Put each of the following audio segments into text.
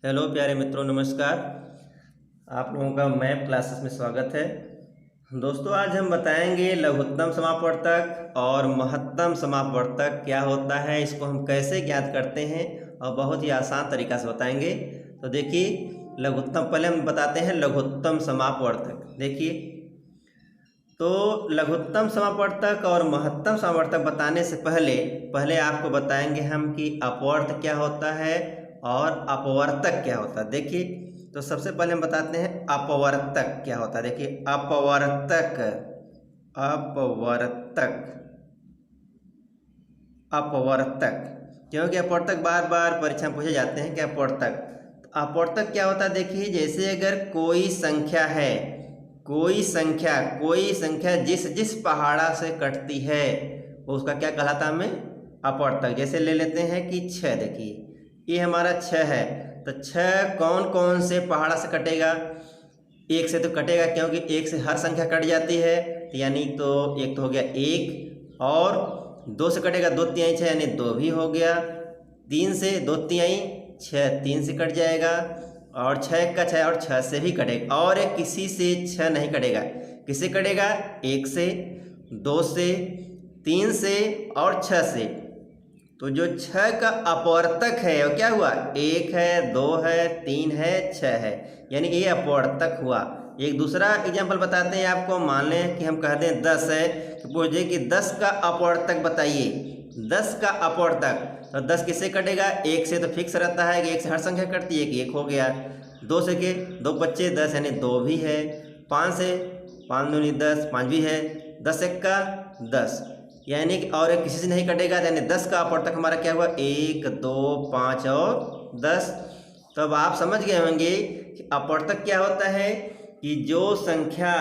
Hello प्यारे मित्रों, नमस्कार। आप लोगों का मैथ क्लासेस में स्वागत है। दोस्तों, आज हम बताएंगे लघुत्तम समापवर्तक और महत्तम समापवर्तक क्या होता है, इसको हम कैसे ज्ञात करते हैं और बहुत ही आसान तरीका से बताएंगे। तो देखिए, लघुत्तम पहले हम बताते हैं लघुत्तम समापवर्तक। देखिए, तो लघुत्तम समापवर्तक और महत्तम समापवर्तक बताने से पहले पहले आपको बताएंगे हम कि अपवर्त क्या होता है और अपवर्तक क्या होता है। देखिए, तो सबसे पहले हम बताते हैं अपवर्तक क्या होता है। देखिए, अपवर्तक अपवर्तक अपवर्तक क्योंकि अपवर्तक बार बार परीक्षा में पूछे जाते हैं कि अपवर्तक। तो अपवर्तक क्या होता है, देखिए, जैसे अगर कोई संख्या है, कोई संख्या जिस जिस पहाड़ा से कटती है वो उसका क्या कहलाता है, हमें अपवर्तक। जैसे ले लेते हैं कि 6। देखिए, ये हमारा 6 है, तो 6 कौन कौन से पहाड़ा से कटेगा? एक से तो कटेगा, क्योंकि एक से हर संख्या कट जाती है, तो यानी तो एक तो हो गया एक, और 2 से कटेगा 2 तिहाई 6 यानी 2 भी हो गया। 3 से 2 तिहाई 6 3 से कट जाएगा, और 6 का 6 और 6 से भी कटेगा। और एक किसी से 6 नहीं कटेगा, किससे कटेगा? 1 से, 2 से, 3 से और 6 से। तो जो 6 का अपवर्तक है वो क्या हुआ? 1 है, 2 है, 3 है, 6 है, यानी ये अपवर्तक हुआ। एक दूसरा एग्जांपल बताते हैं आपको। मान लें कि हम कह दें 10 है, तो पूछे कि 10 का अपवर्तक बताइए। 10 का अपवर्तक, तो 10 किससे कटेगा? 1 से, तो फिक्स रहता है कि 1 से हर संख्या कटती है, कि 1 हो गया। 2 से के 2 बच्चे 10 यानी 2 भी है। 5 से 5 दूनी 10 5 भी है। 10 एक का 10, यानी कि और किसी से नहीं कटेगा, यानी 10 का अपवर्तक हमारा क्या हुआ? 1 2 5 और 10। तो अब आप समझ गए होंगे कि अपवर्तक क्या होता है, कि जो संख्या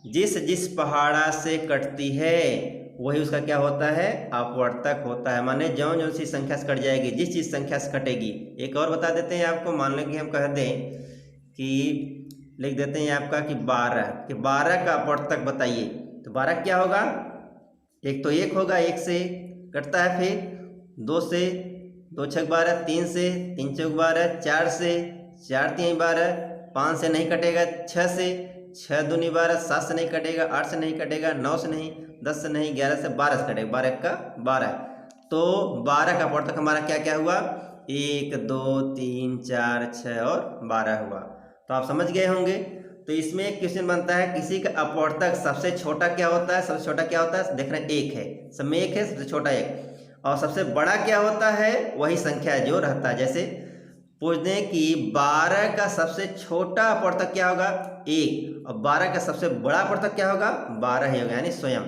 जिस जिस पहाड़ा से कटती है वही उसका क्या होता है? अपवर्तक होता है। माने जो जो सी संख्या से कट जाएगी, जिस जिस संख्या से कटेगी। एक और बता देते हैं आपको। मान लें कि हम कह दें कि लिख देते हैं आपका कि 12 का अपवर्तक बताइए। तो 12 क्या होगा? एक तो 1 होगा, 1 से कटता है, फिर 2 से, 2 छक 12, 3 से, 3 चौक 12, 4 से, 4 तीन 12, 5 से नहीं कटेगा, 6 से, 6 दूनी 12, 7 से नहीं कटेगा, 8 से नहीं कटेगा, 9 से नहीं, 10 से नहीं, 11 से, 12 से कटेगा, 12 का 12। तो 12 का अपवर्तक हमारा क्या क्या हुआ? 1 2 3 4 6 और 12 हुआ। तो आप समझ गए होंगे। तो इसमें एक क्वेश्चन बनता है, किसी का अपवर्तक सबसे छोटा क्या होता है? सबसे छोटा क्या होता है? देख रहे हैं 1 है, सब में 1 है, सबसे छोटा 1। और सबसे बड़ा क्या होता है? वही संख्या जो रहता है। जैसे पूछ दें कि 12 का सबसे छोटा अपवर्तक क्या होगा? 1। और 12 का सबसे बड़ा अपवर्तक क्या होगा? 12 ही होगा, यानी स्वयं।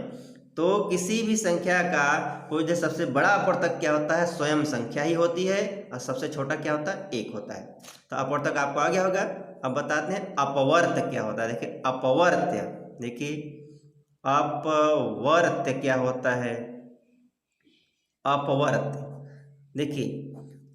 तो किसी भी संख्या का पूछ दे सबसे बड़ा अपवर्तक क्या होता है? स्वयं संख्या ही होती है। और सबसे छोटा क्या होता है? 1 होता है। तो अपवर्तक आपको आ गया होगा। अब बताते हैं अपवर्त क्या होता है। देखिए, अपवर्त्य, देखिए अपवर्त्य क्या होता है? अपवर्त्य, देखिए,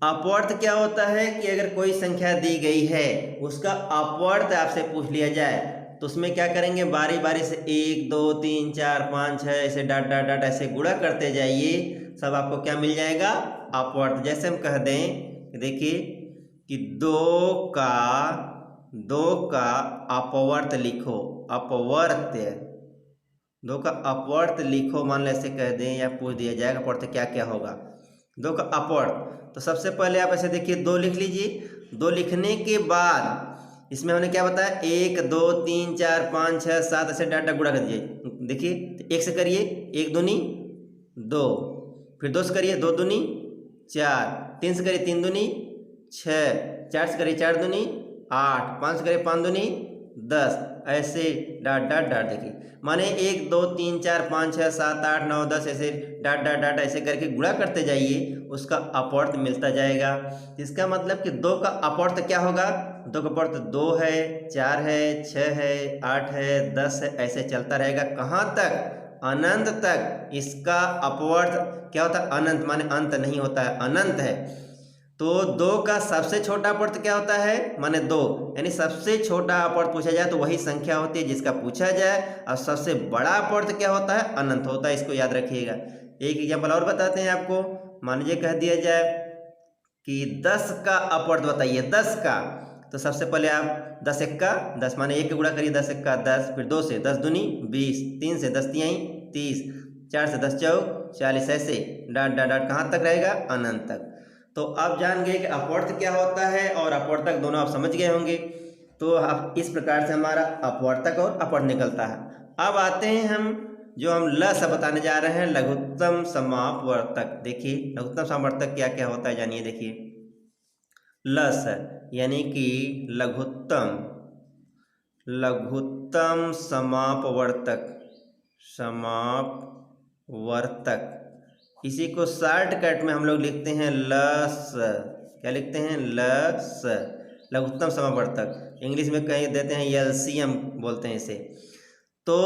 अपवर्त क्या होता है कि अगर कोई संख्या दी गई है, उसका अपवर्त आपसे पूछ लिया जाए, तो उसमें क्या करेंगे? बारी बारी से 1 2 3 4 5 6 ऐसे डाट डाट डाट ऐसे गुणा करते जाइए, सब आपको क्या मिल जाएगा? अपवर्त। जैसे हम कह दें, देखिए कि 2 का अपवर्त लिखो, अपवर्त्य, 2 का अपवर्त लिखो। मान लो ऐसे कह दें या पूछ दिया जाएगा अपवर्त क्या क्या होगा। 2 का अपवर्त, तो सबसे पहले आप ऐसे देखिए 2 लिख लीजिए। 2 लिखने के बाद इसमें हमने क्या बताया? 1 2 3 4 5 6 7 ऐसे डाटा गुणा कर दीजिए। देखिए, तो 1 से करिए 1 दूनी 2, फिर 2 से करिए 2 दूनी 4, 3 से करिए 3 दूनी 6, 4 से करिए 4 दूनी 8, 5 से करिए 5 दूनी 10, ऐसे डाट डाट डाट। देखिए, माने 1 2 3 4 5 6 7 8 9 10 ऐसे डाट डाट डाट ऐसे करके गुणा करते जाइए, उसका अपवर्त मिलता जाएगा। इसका मतलब कि 2 का अपवर्त क्या होगा? 2 का अपवर्त 2 है, 4 है, 6 है, 8 है, 10 है, ऐसे चलता रहेगा। कहाँ तक? अनंत तक। इसका अपवर्त क्या होता है? अनंत, माने अंत नहीं होता है, अनंत है। तो 2 का सबसे छोटा अपवर्त क्या होता है? माने 2, यानी सबसे छोटा अपवर्त पूछा जाए तो वही संख्या होती है जिसका पूछा जाए। और सबसे बड़ा अपवर्त क्या होता है? अनंत होता है। इसको याद रखिएगा। एक एग्जाम्पल और बताते हैं आपको। मान लीजिए कह दिया जाए कि 10 का अपवर्त बताइए, 10 का। तो सबसे पहले आप 10 एक्का 10 माने 1 के गुणा करिए, 10 एक्का 10, फिर 2 से 10 दूनी 20, 3 से 10 तिहाई 30, 4 से 10 चौक 40, ऐसे डाट डाट डाट कहाँ तक रहेगा, अनंत तक। तो आप जान गए कि अपवर्त क्या होता है और अपवर्तक दोनों आप समझ गए होंगे। तो आप इस प्रकार से हमारा अपवर्तक और अपवर्त निकलता है। अब आते हैं हम ल स बताने जा रहे हैं, लघुत्तम समापवर्तक। देखिए लघुत्तम समापवर्तक क्या क्या होता है जानिए। देखिए ल स यानी कि लघुत्तम समापवर्तक, इसी को शॉर्टकट में हम लोग लिखते हैं लस। क्या लिखते हैं, लस, लघुत्तम समापवर्तक। इंग्लिश में कहीं देते हैं एलसीएम बोलते हैं इसे। तो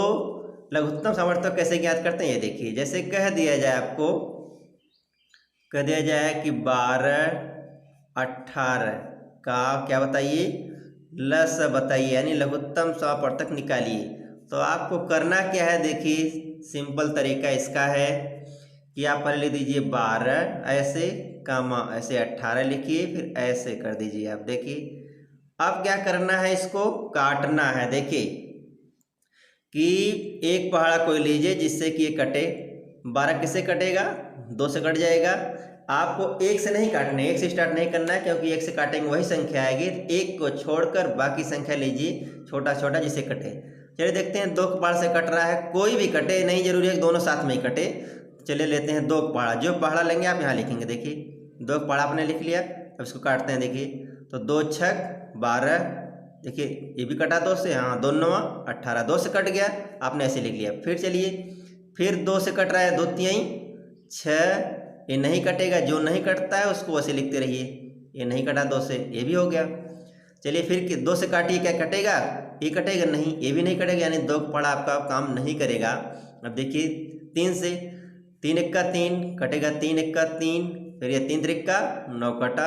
लघुत्तम समापवर्तक कैसे ज्ञात करते हैं, ये देखिए। जैसे कह दिया जाए आपको, कह दिया जाए कि 12 18 का क्या बताइए, लस बताइए, यानी लघुत्तम समापवर्तक निकालिए। तो आपको करना क्या है, देखिए सिंपल तरीका इसका है कि आप पहले लिख दीजिए 12 ऐसे कामा ऐसे 18 लिखिए, फिर ऐसे कर दीजिए। आप देखिए अब क्या करना है, इसको काटना है। देखिए कि एक पहाड़ा कोई लीजिए जिससे कि ये कटे। 12 किससे कटेगा, 2 से कट जाएगा। आपको 1 से नहीं काटना, 1 से स्टार्ट नहीं करना है, क्योंकि 1 से काटेंगे वही संख्या आएगी। 1 को छोड़कर बाकी संख्या लीजिए छोटा छोटा जिसे कटे। चलिए देखते हैं 2 पहाड़ से कट रहा है, कोई भी कटे, नहीं जरूरी है दोनों साथ में ही कटे। चलिए लेते हैं 2 पहाड़ा, जो पहाड़ा लेंगे आप यहाँ लिखेंगे। देखिए 2 पहाड़ा आपने लिख लिया, अब इसको काटते हैं। देखिए तो 2 छक 12, देखिए ये भी कटा 2 से, हाँ 2 9 18, 2 से कट गया, आपने ऐसे लिख लिया। फिर चलिए फिर 2 से कट रहा है, 2 तिहाई 6, ये नहीं कटेगा, जो नहीं कटता है उसको वैसे लिखते रहिए। ये नहीं कटा 2 से, ये भी हो गया। चलिए फिर 2 से काटिए, क्या कटेगा, ये कटेगा नहीं, ये भी नहीं कटेगा, यानी 2 पहाड़ा आपका काम नहीं करेगा। अब देखिए 3 से, 3 एक्का 3 कटेगा, 3 एक्का 3, फिर ये 3 त्रिक्का 9 कटा।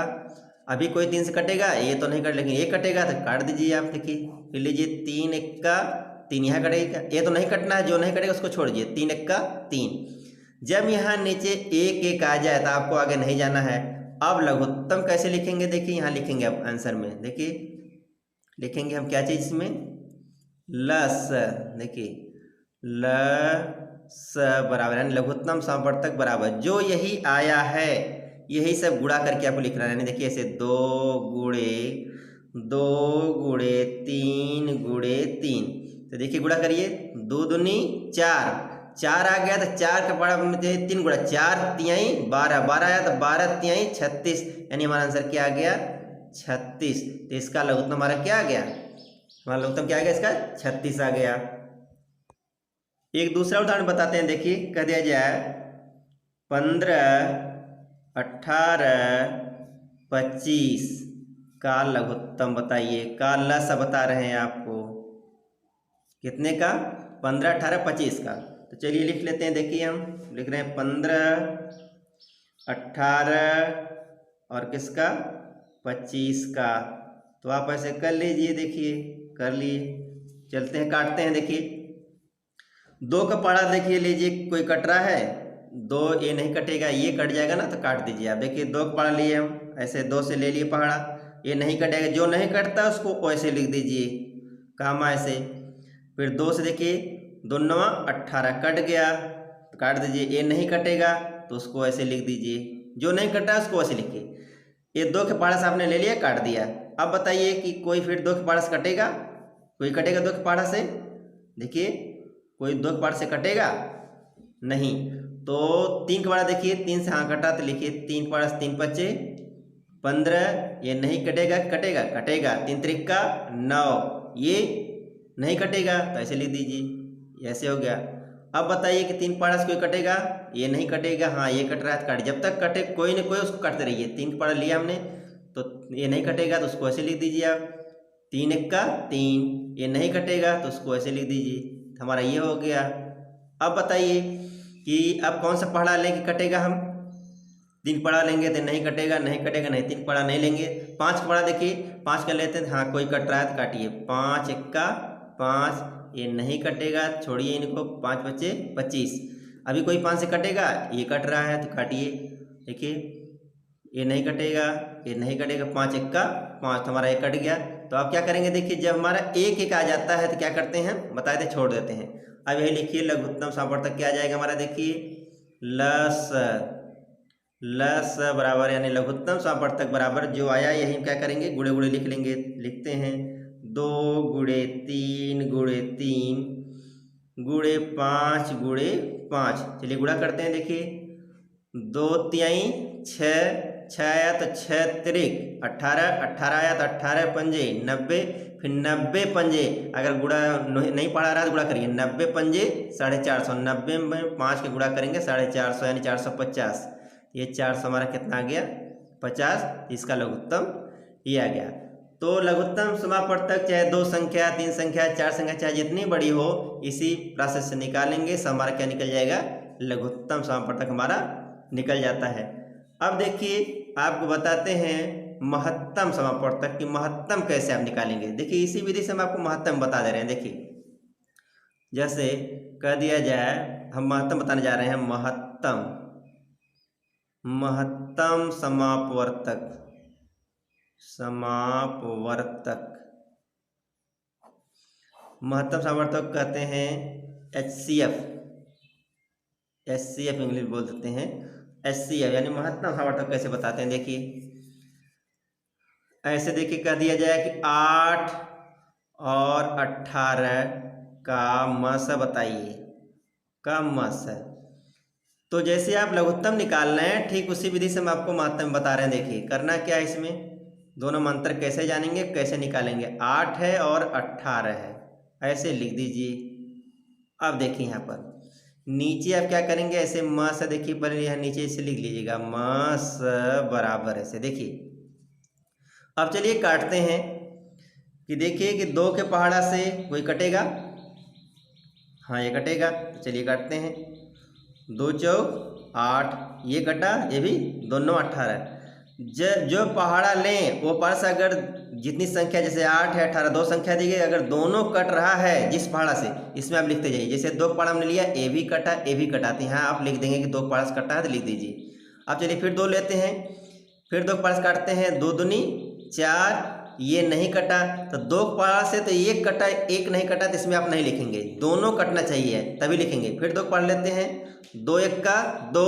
अभी कोई 3 से कटेगा, ये तो नहीं कट, लेकिन ये कटेगा तो काट दीजिए आप। देखिए फिर लीजिए 3 एक्का 3, यहाँ कटेगा, ये तो नहीं कटना है, जो नहीं कटेगा उसको छोड़ दीजिए। 3 एक्का 3, जब यहाँ नीचे 1 1 आ जाए तो आपको आगे नहीं जाना है। अब लघुत्तम कैसे लिखेंगे, देखिए यहाँ लिखेंगे आप आंसर में। देखिए लिखेंगे हम क्या चीज इसमें, लस। देखिए लस बराबर, यानी लघुत्तम समापवर्तक बराबर जो यही आया है, यही सब गुणा करके आपको लिखना है। यानी देखिए ऐसे 2 गुणे 3 गुणे 3, तो देखिए गुणा करिए, 2 दूनी 4, 4 आ गया तो 4 का पहाड़ा में 3 गुणा 4 तिहाई 12, 12 आया तो 12 तिहाई 36, यानी हमारा आंसर क्या आ गया, 36। तो इसका लघुत्तम हमारा क्या आ गया, हमारा लघुत्तम क्या आ गया, इसका 36 आ गया। एक दूसरा उदाहरण बताते हैं। देखिए कह दिया जाए 15 18 25 का लघुत्तम बताइए, का लस बता रहे हैं आपको, कितने का, 15 18 25 का। तो चलिए लिख लेते हैं। देखिए हम लिख रहे हैं 15 18 और किसका, 25 का। तो आप ऐसे कर लीजिए, देखिए कर लिए। चलते हैं काटते हैं। देखिए 2 का पहाड़ा देखिए लीजिए, कोई कट रहा है, 2 ये नहीं कटेगा, ये कट जाएगा ना, तो काट दीजिए आप। देखिए 2 का पहाड़ा लिए हम, ऐसे 2 से ले लिए पहाड़ा, ये नहीं कटेगा, जो नहीं कटता उसको वैसे लिख दीजिए कामा ऐसे। फिर 2 से देखिए 2 9 18 कट गया तो काट दीजिए, ये नहीं कटेगा तो उसको ऐसे लिख दीजिए, जो नहीं कटा उसको ऐसे लिखिए। ये 2 के पहाड़ा से आपने ले लिया, काट दिया। अब बताइए कि कोई फिर 2 के पहाड़ा से कटेगा, कोई कटेगा 2 के पहाड़ा से, देखिए कोई 2 के पहाड़ से कटेगा नहीं। तो 3 के पहाड़ा देखिए, 3 से हाँ कटा तो लिखिए 3 के पहाड़ा से 3 बचे 15, ये नहीं कटेगा, कटेगा कटेगा, 3 त्रिक्का 9, ये नहीं कटेगा तो ऐसे लिख दीजिए, ऐसे हो गया। अब बताइए कि 3 पहाड़ा से कोई कटेगा, ये नहीं कटेगा, हाँ ये कट रहा है, काट, जब तक कटे कोई न कोई उसको काटते रहिए। 3 पहाड़ा लिया हमने तो ये नहीं कटेगा तो उसको ऐसे लिख दीजिए आप, 3 एक्का 3, ये नहीं कटेगा तो उसको ऐसे लिख दीजिए, हमारा ये हो गया। अब बताइए कि अब कौन सा पहाड़ा लेंगे कटेगा, हम 3 पहाड़ा लेंगे तो नहीं कटेगा, नहीं कटेगा नहीं, 3 पहाड़ा नहीं लेंगे। 5 पहाड़ा देखिए, 5 का लेते हैं, हाँ कोई कट रहा है तो काटिए, 5 एक्का 5, ये नहीं कटेगा, छोड़िए इनको, 5 बचे 25। अभी कोई 5 से कटेगा, ये कट रहा है तो काटिए। देखिए ये नहीं कटेगा, ये नहीं कटेगा, 5 एक्का 5, तो हमारा ये कट गया। तो अब क्या करेंगे, देखिए जब हमारा एक एक आ जाता है तो क्या करते हैं, बताए थे, छोड़ देते हैं। अब यही लिखिए लघुत्तम समापवर्तक क्या आ जाएगा हमारा, देखिए लस लस बराबर यानी लघुत्तम समापवर्तक बराबर जो आया यही क्या करेंगे, गुणे गुणे लिख लेंगे। लिखते हैं 2 गुणे 3 गुणे 3 गुणे 5 गुणे 5। चलिए गुणा करते हैं, देखिए 2 तिहाई 6, 6 आया तो 6 तिरिक 18, 18 आया तो 18 पंजे 90, फिर 90 पंजे, अगर गुणा नहीं पढ़ा रहा तो गुणा करिए, 90 पंजे 450, 90 में 5 के गुणा करेंगे 450 यानी 450। ये 400 हमारा कितना आ गया, 50। इसका लघुत्तम ये आ गया। तो लघुत्तम समापवर्तक चाहे 2 संख्या 3 संख्या 4 संख्या चाहे जितनी बड़ी हो, इसी प्रोसेस से निकालेंगे, सब हमारा क्या निकल जाएगा, लघुत्तम समापवर्तक हमारा निकल जाता है। अब देखिए आपको बताते हैं महत्तम समापवर्तक की महत्तम कैसे आप निकालेंगे। देखिए इसी विधि से हम आपको महत्तम बता दे रहे हैं। देखिए जैसे कह दिया जाए, हम महत्तम बताने जा रहे हैं, महत्तम समापवर्तक महत्तम समापवर्तक कहते हैं HCF इंग्लिश बोल देते हैं, HCF यानी महत्तम समापवर्तक कैसे बताते हैं। देखिए ऐसे देखिए कह दिया जाए कि 8 और 18 का मस बताइए, का मस। तो जैसे आप लघुत्तम निकाल रहे हैं ठीक उसी विधि से हम आपको महत्तम बता रहे हैं। देखिए करना क्या है, इसमें दोनों में अंतर कैसे जानेंगे, कैसे निकालेंगे। 8 है और 18 है, ऐसे लिख दीजिए। अब देखिए यहाँ पर नीचे आप क्या करेंगे, ऐसे मस, देखिए पहले यहाँ नीचे इसे लिख लीजिएगा, मस बराबर ऐसे। देखिए अब चलिए काटते हैं कि देखिए कि 2 के पहाड़ा से कोई कटेगा, हाँ ये कटेगा। तो चलिए काटते हैं, 2 चौक 8, ये कटा, ये भी दोनों 18। जो पहाड़ा लें वो पास अगर जितनी संख्या, जैसे 8 है 18 दो संख्या दी गई, अगर दोनों कट रहा है जिस पहाड़ा से, इसमें आप लिखते जाइए। जैसे 2 पहाड़ा हमने लिया, ए भी कटा ए भी कटा, तो यहाँ आप लिख देंगे कि 2 पहाड़ा से कटा है तो लिख दीजिए। अब चलिए फिर 2 लेते हैं, फिर 2 पहाड़ा से काटते हैं, 2 दूनी 4, ये नहीं कटा, तो 2 पहाड़ा से तो एक कटा, एक नहीं कटा, तो इसमें आप नहीं लिखेंगे, दोनों कटना चाहिए तभी लिखेंगे। फिर 2 पढ़ लेते हैं, 2 एक का 2,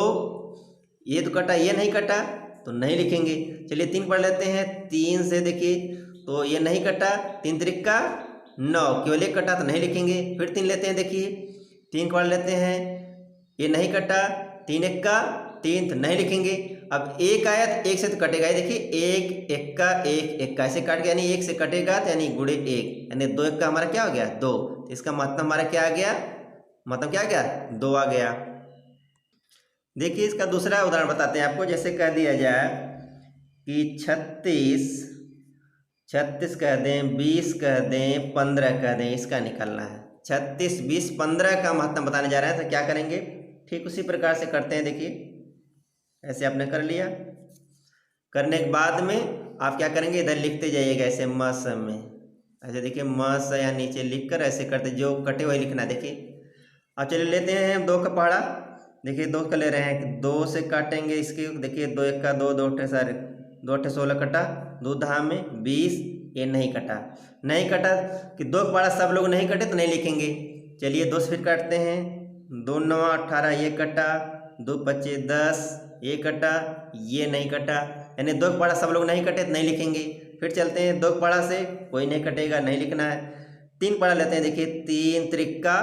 ये तो कटा ये नहीं कटा तो नहीं लिखेंगे। चलिए 3 पढ़ लेते हैं, 3 से देखिए तो ये नहीं कटा, 3 त्रिक का 9, केवल एक कटा तो नहीं लिखेंगे। फिर 3 लेते हैं, देखिए 3 पढ़ लेते हैं, ये नहीं कटा, 3 एक का 3 तो नहीं लिखेंगे। अब एक आया तो एक से तो कटेगा ही, देखिए 1 एक का 1 एक का, ऐसे काट गया, यानी 1 से कटेगा तो यानी गुणे 1, यानी 2 एक का हमारा क्या हो गया 2। तो इसका मतलब हमारा क्या आ गया, मतलब क्या आ गया 2 आ गया। देखिए इसका दूसरा उदाहरण बताते हैं आपको। जैसे कह दिया जाए कि 36 कह दें, 20 कह दें, 15 कह दें, इसका निकलना है। 36 20 15 का महत्तम बताने जा रहे हैं, तो क्या करेंगे, ठीक उसी प्रकार से करते हैं। देखिए ऐसे आपने कर लिया, करने के बाद में आप क्या करेंगे, इधर लिखते जाइएगा ऐसे मस में, ऐसे देखिए मस या नीचे लिख कर ऐसे करते, जो कटे वही लिखना। देखिए अब चलिए लेते हैं 2 का पहाड़ा, देखिए 2 का ले रहे हैं, 2 से काटेंगे इसके, देखिए 2 एक का 2, 2 अट्ठे सारे 2 अट्ठे 16 कटा, 2 दहा में 20, ये नहीं कटा, नहीं कटा कि 2 का पहाड़ा सब लोग नहीं कटे तो नहीं लिखेंगे। चलिए 2 से फिर काटते हैं, 2 9 18, ये कटा, 2 पच्चे 10, ये कटा, ये नहीं कटा, यानी 2 का पहाड़ा सब लोग नहीं कटे तो नहीं लिखेंगे। फिर चलते हैं 2 का पहाड़ा से कोई नहीं कटेगा, नहीं लिखना है। 3 पहाड़ा लेते हैं, देखिए 3 त्रिक्का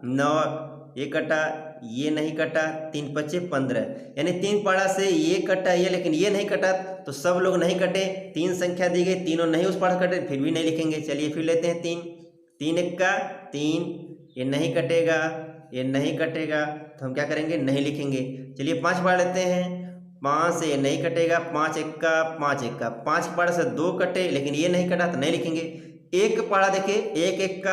9, ये कटा, ये नहीं कटा, 3 पच्चे 15, यानी 3 पहाड़ा से ये कटा ये, लेकिन ये नहीं कटा तो सब लोग नहीं कटे। 3 संख्या दी गई, तीनों नहीं उस पहाड़ कटे, फिर भी नहीं लिखेंगे। चलिए फिर लेते हैं 3 एक का 3, ये नहीं कटेगा, ये नहीं कटेगा, तो हम क्या करेंगे, नहीं लिखेंगे। चलिए 5 पढ़ लेते हैं, 5 से ये नहीं कटेगा, 5 एक का 5 एक का, 5 पढ़ से 2 कटे लेकिन ये नहीं कटा तो नहीं लिखेंगे। 1 पढ़ा देखिए, 1 एक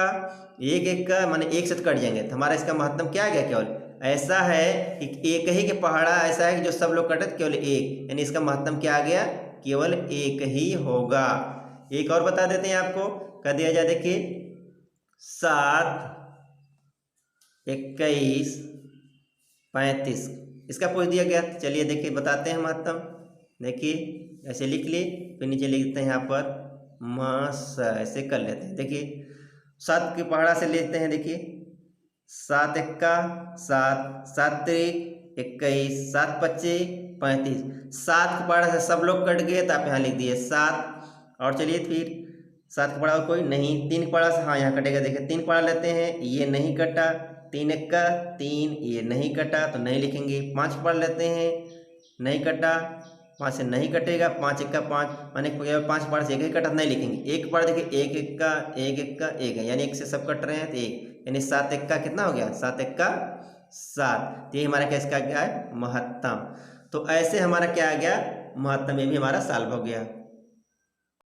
का माने 1 से तो कट जाएंगे, तो हमारा इसका महत्तम क्या आ गया, केवल ऐसा है कि एक ही के पहाड़ा ऐसा है कि जो सब लोग कटे केवल 1, यानी इसका महत्तम क्या आ गया, केवल 1 ही होगा। एक और बता देते हैं आपको, कह दिया जाए देखिए 7 21 35, इसका पूछ दिया गया। चलिए देखिए बताते हैं महत्तम। देखिए ऐसे लिख लिए, फिर नीचे लिख देते हैं यहाँ पर मास, ऐसे कर लेते हैं। देखिए 7 के पहाड़ा से लेते हैं, देखिए 7 एक्का 7, 7 त्रिक 21, 7 पच्चे 35, 7 के पहाड़ा से सब लोग कट गए तो आप यहाँ लिख दिए 7। और चलिए फिर 7 का पहाड़ा कोई नहीं, 3 के पहाड़ा से, हाँ यहाँ कटेगा, देखिए 3 पहाड़ा लेते हैं, ये नहीं कटा, 3 एक्का 3, ये नहीं कटा तो नहीं लिखेंगे। 5 पहाड़ा लेते हैं, नहीं कटा, 5 से नहीं कटेगा, 5 एक्का 5, माने 5 पहाड़ से एक ही कटा तो नहीं लिखेंगे। एक पहाड़ देखिए, एक एक्का एक एक्का एक है, यानी एक से सब कट रहे हैं तो एक, यानी 7 एक्का कितना हो गया, 7 एक्का 7। ये हमारा क्या, इसका क्या है, महत्तम। तो ऐसे हमारा क्या आ गया, महत्तम, ये भी हमारा सॉल्व हो गया।